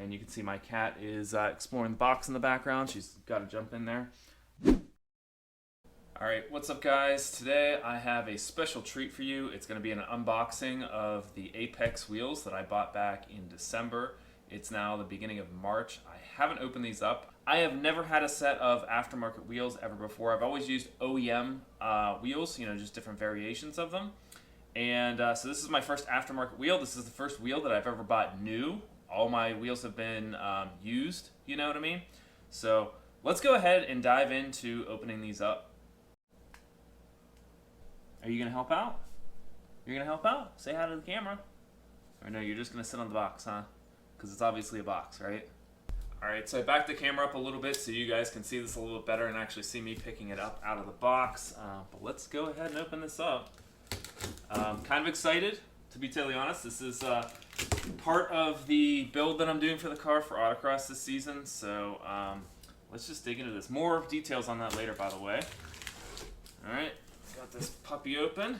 and you can see my cat is exploring the box in the background. She's got to jump in there. Alright, what's up guys? Today I have a special treat for you. It's going to be an unboxing of the Apex wheels that I bought back in December. It's now the beginning of March. I haven't opened these up. I have never had a set of aftermarket wheels ever before. I've always used OEM wheels, just different variations of them. And so this is my first aftermarket wheel. This is the first wheel that I've ever bought new. All my wheels have been used, you know what I mean? So let's go ahead and dive into opening these up. Are you going to help out? You're going to help out? Say hi to the camera. Or no, you're just going to sit on the box, huh? Because it's obviously a box, right? Alright, so I backed the camera up a little bit so you guys can see this a little bit better and actually see me picking it up out of the box. But let's go ahead and open this up. Kind of excited, to be totally honest. This is part of the build that I'm doing for the car for autocross this season. So let's just dig into this. More details on that later, by the way. Alright. Got this puppy open.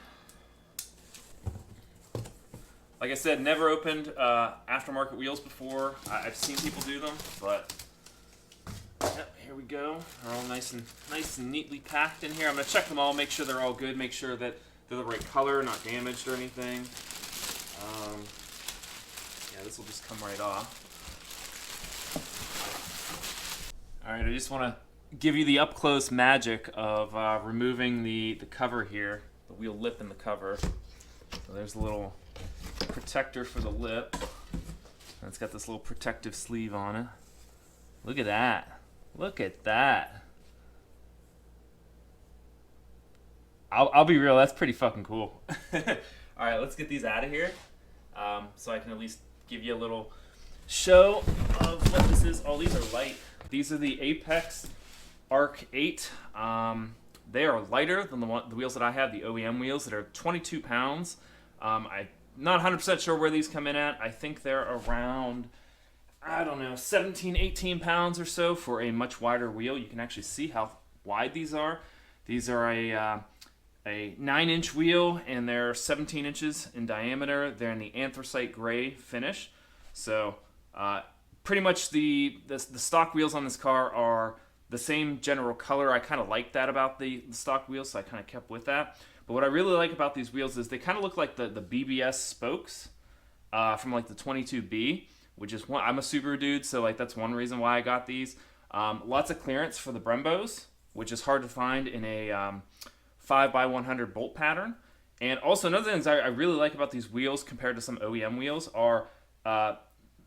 Like I said, never opened aftermarket wheels before. I've seen people do them, but yep, here we go. They're all nice and neatly packed in here. I'm gonna check them all, make sure they're all good, make sure that they're the right color, not damaged or anything. Yeah, this will just come right off. All right, I just want to give you the up-close magic of removing the cover here, the wheel lip in the cover. So there's a little protector for the lip. And it's got this little protective sleeve on it. Look at that. Look at that. I'll be real, that's pretty fucking cool. Alright, let's get these out of here. So I can at least give you a little show of what this is. Oh, these are light. These are the Apex ARC-8. They are lighter than the wheels that I have, the OEM wheels that are 22 pounds. I'm not 100% sure where these come in at. I think they're around, I don't know, 17, 18 pounds or so for a much wider wheel. You can actually see how wide these are. These are a 9-inch wheel, and they're 17 inches in diameter. They're in the anthracite gray finish. So pretty much the stock wheels on this car are the same general color. I kind of like that about the stock wheels, so I kind of kept with that. But what I really like about these wheels is they kind of look like the BBS spokes from like the 22B, which is one. I'm a Subaru dude, so like that's one reason why I got these. Lots of clearance for the Brembos, which is hard to find in a 5x100 bolt pattern. And also another thing I really like about these wheels compared to some OEM wheels are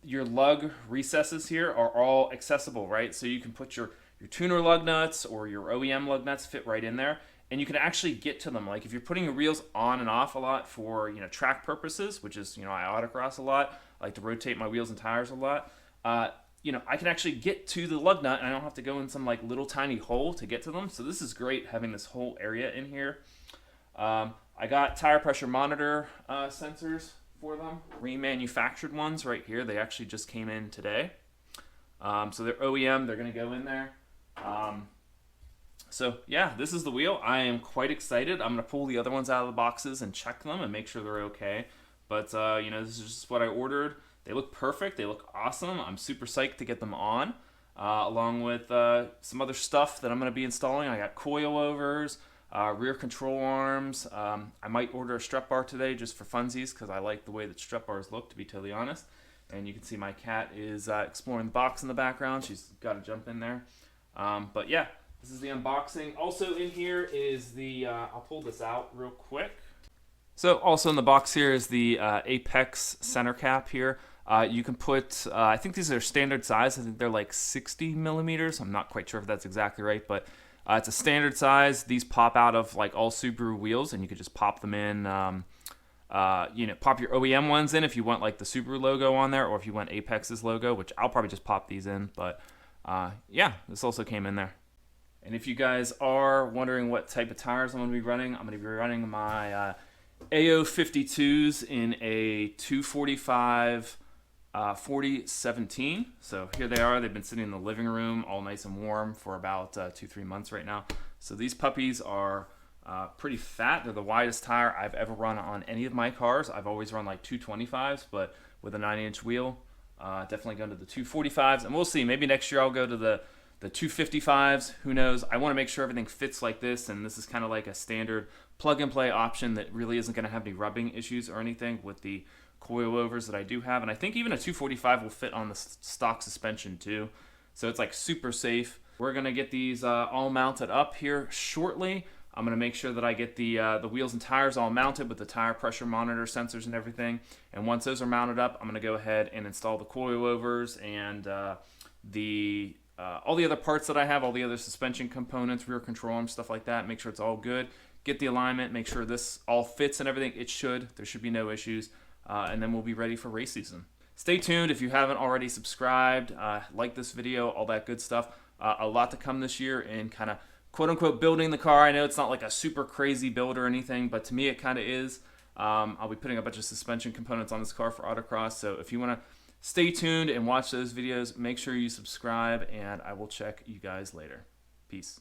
your lug recesses here are all accessible, right? So you can put your tuner lug nuts or your OEM lug nuts fit right in there, and you can actually get to them. Like if you're putting your wheels on and off a lot for track purposes, which is I autocross a lot, I like to rotate my wheels and tires a lot. I can actually get to the lug nut, and I don't have to go in some like little tiny hole to get to them. So this is great having this whole area in here. I got tire pressure monitor sensors for them, remanufactured ones right here. They actually just came in today. So they're OEM. They're going to go in there. So yeah, this is the wheel. I am quite excited. I'm going to pull the other ones out of the boxes and check them and make sure they're okay. But this is just what I ordered. They look perfect. They look awesome. I'm super psyched to get them on, along with some other stuff that I'm going to be installing. I got coilovers, rear control arms. I might order a strut bar today just for funsies because I like the way that strut bars look, to be totally honest. And you can see my cat is exploring the box in the background. She's got to jump in there. But yeah, this is the unboxing. Also in here is the, I'll pull this out real quick. So also in the box here is the Apex center cap here. You can put, I think these are standard size. I think they're like 60 millimeters. I'm not quite sure if that's exactly right, but it's a standard size. These pop out of like all Subaru wheels, and you could just pop them in, pop your OEM ones in if you want like the Subaru logo on there, or if you want Apex's logo, which I'll probably just pop these in. But yeah, this also came in there. And if you guys are wondering what type of tires I'm going to be running, I'm going to be running my A052s in a 245 4017. So here they are. They've been sitting in the living room all nice and warm for about 2-3 months right now. So these puppies are pretty fat. They're the widest tire I've ever run on any of my cars. I've always run like 225s, but with a 9-inch wheel. Definitely going to the 245s, and we'll see. Maybe next year I'll go to the 255s. Who knows? I want to make sure everything fits like this, and this is kind of like a standard plug-and-play option that really isn't going to have any rubbing issues or anything with the coilovers that I do have. And I think even a 245 will fit on the stock suspension too. So it's like super safe. We're going to get these all mounted up here shortly. I'm going to make sure that I get the wheels and tires all mounted with the tire pressure monitor sensors and everything. And once those are mounted up, I'm going to go ahead and install the coilovers and all the other parts that I have, all the other suspension components, rear control arms, stuff like that. Make sure it's all good. Get the alignment. Make sure this all fits and everything. It should. There should be no issues. And then we'll be ready for race season. Stay tuned if you haven't already subscribed. Like this video, all that good stuff. A lot to come this year in kind of quote-unquote building the car. I know it's not like a super crazy build or anything, but to me it kind of is. I'll be putting a bunch of suspension components on this car for autocross, so if you want to stay tuned and watch those videos, make sure you subscribe, and I will check you guys later. Peace.